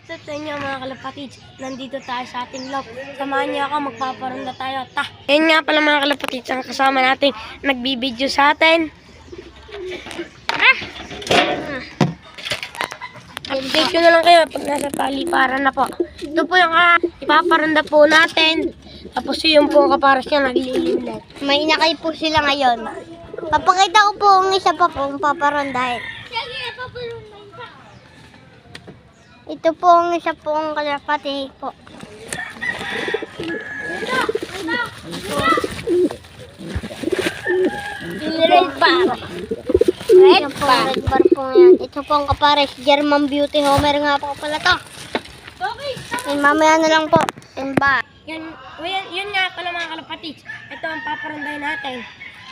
Sa inyo mga kalapatids, nandito tayo sa ating loob. Samahan niyo ako, magpaparanda tayo. Ayun nga pala mga kalapatids, ang kasama natin nagbibideo sa atin. Update ko na lang kayo pag nasa paliparan na po. Ito po yung ipaparanda po natin. Tapos yung po kaparas niya naglililit. May inakay po sila ngayon. Papakita ko po ang isa pa po paparandahin. Ito po ang isa po ang kalapati po. Red bar. Red bar po yan. Ito po ang kapares. German Beauty Homer nga po pala to. And mamaya na lang po. And ba? Yun nga pala mga kalapatids. Ito ang paparandahin natin.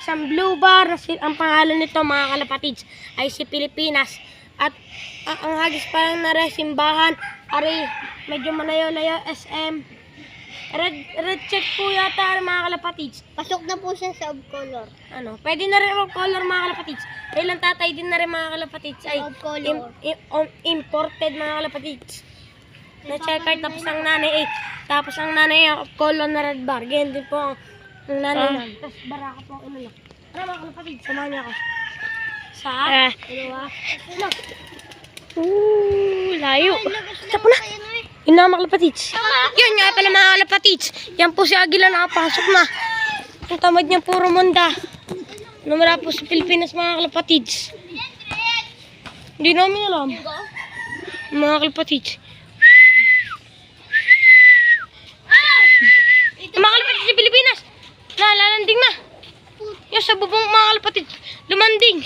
Isang blue bar, ang pangalan nito mga kalapatids ay si Pilipinas. At ang hagis parang na simbahan, ari medyo malayo-layo SM. Red check po yata mga kalapatids. Pasok na po siya sa color. Pwede na rin color mga kalapatids. Dahil ang tatay din na rin mga kalapatids ay imported mga kalapatids. Na checker tapos ang nanay color na red bar. Ganyan din po ang nanay. Tapos baraka po ang inulok. Mga kalapatids, samahan niya ako. Dalawa. Layo. Tapo na. Yun na mga kalapatids. Yun nga pala mga kalapatids. Yan po si Agila nakapasok na. Ang tamad niya puro munda. Numera po sa Pilipinas mga kalapatids. Hindi namin alam. Mga kalapatids. Mga kalapatids sa Pilipinas. Lalanding na. Yung sa bubong mga kalapatids. Lumanding.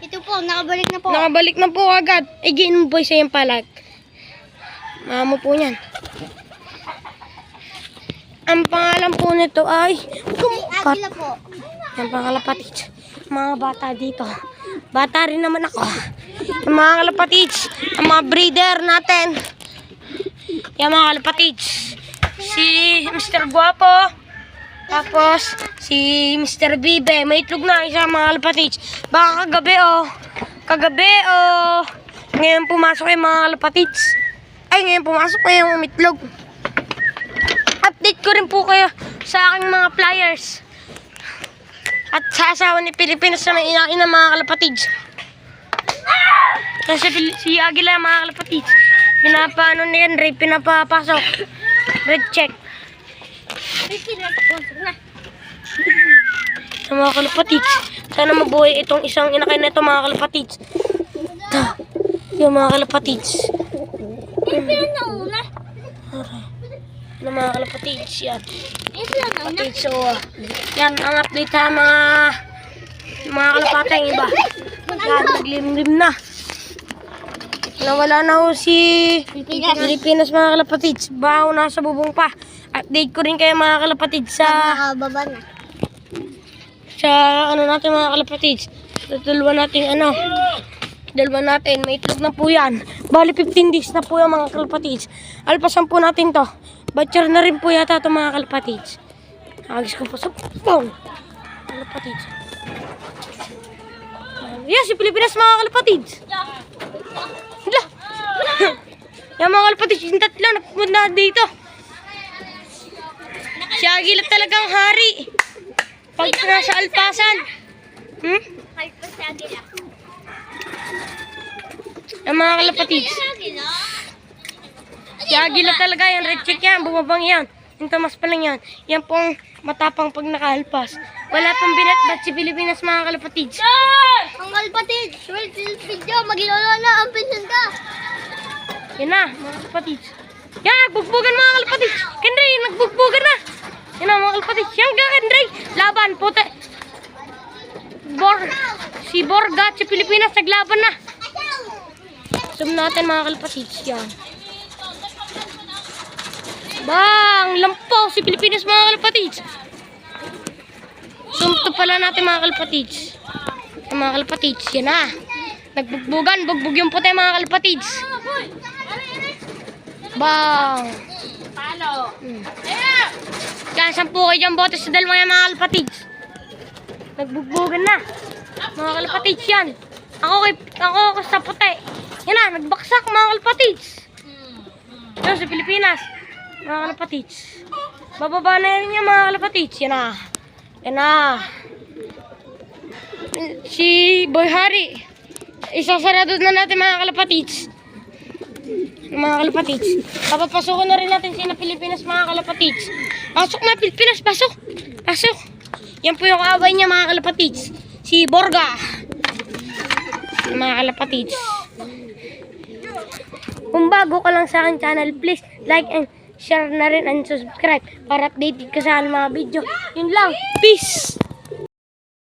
Ito po, nakabalik na po. Nakabalik na po agad. Giin mo po isa yung palag. Mamo po niyan. Ang pangalan po nito ay Agila po. Yan mga kalapatids. Mga bata dito. Bata rin naman ako. Yung mga kalapatids. Ang mga breeder natin. Yan mga kalapatids. Si Mr. Guapo. Tapos, si Mr. Bibe, may itlog na isa mga kalapatids. Baka kagabi ngayon pumasok yung mga kalapatids. Ngayon pumasok na yung umitlog. Update ko rin po kayo sa aking mga flyers. At sa asawa ni Pilipinas na inain ng mga kalapatids. Kasi si Agila mga kalapatids. Pinapaano na yan, Ray, pinapapasok. Red check. Sa mga kalapatids, sana mabuhay itong isang inakay na ito mga kalapatids. Yung mga kalapatids. Na mga kalapatids yan. Kalapatids, so yan ang update sa mga kalapatay iba. Yan, naglimlim na. Nawala na ho si Pilipinas mga kalapatids. Baho na sa bubong pa. Update ko rin kayo mga kalapatids sa Nakababa na. natin mga kalapatids. Dalawa natin, may itlog na po yan. Bali 15 days na po yung mga kalapatids. Alpasan po natin to. Butcher na rin po yata ito mga kalapatids. Agis ko po sa pong kalapatids. Yan si Pilipinas mga kalapatids. Yan mga kalapatids, yung tatlo nagpunta dito. Si Agila talagang hari. Pag nasa alpasan. Ang mga kalapatids. Si Agila talaga yan. Red check yan. Bumabang yan. Yung tamas pa lang yan. Yan pong matapang pag nakahalpas. Wala pong binatbat si Pilipinas mga kalapatids. Ang kalapatids, well, video, mag-iolo na ang pinsan ka. Yan na mga kalapatids. Yan, nagbugbugan mga kalapatids. Kendray, nagbugbugan na. Yan na mga kalapatids. Yan ka Kendray. Laban, puti. Si Borga at si Pilipinas naglaban na. Zoom natin mga kalapatids. Yan. Bang! Lampaw si Pilipinas mga kalapatids. Zoom to pala natin mga kalapatids. Mga kalapatids. Yan na. Nagbugbugan. Bugbug yung puti mga kalapatids. Bang! Palo! Kasan po kayo dyan bote sa dalawang yan mga kalapatids. Nagbugbugan na. Mga kalapatids yan. Ako sa puti. Yan na, nagbaksak mga kalapatids. Yun, sa Pilipinas. Mga kalapatids. Bababa na rin yan mga kalapatids. Yan na. Yan na. Si Boy Hari. Isasarado na natin mga kalapatids. Mga kalapatids. Papapasukin na rin natin sina Pilipinas mga kalapatids. Pasok na Pilipinas, pasok. Pasok. Yan po yung kaaway niya mga kalapatids. Si Borga. Mga kalapatids. Kung bago ka lang sa aking channel, please like and share na rin and subscribe para updated ka sa aking mga video. Yun lang. Peace!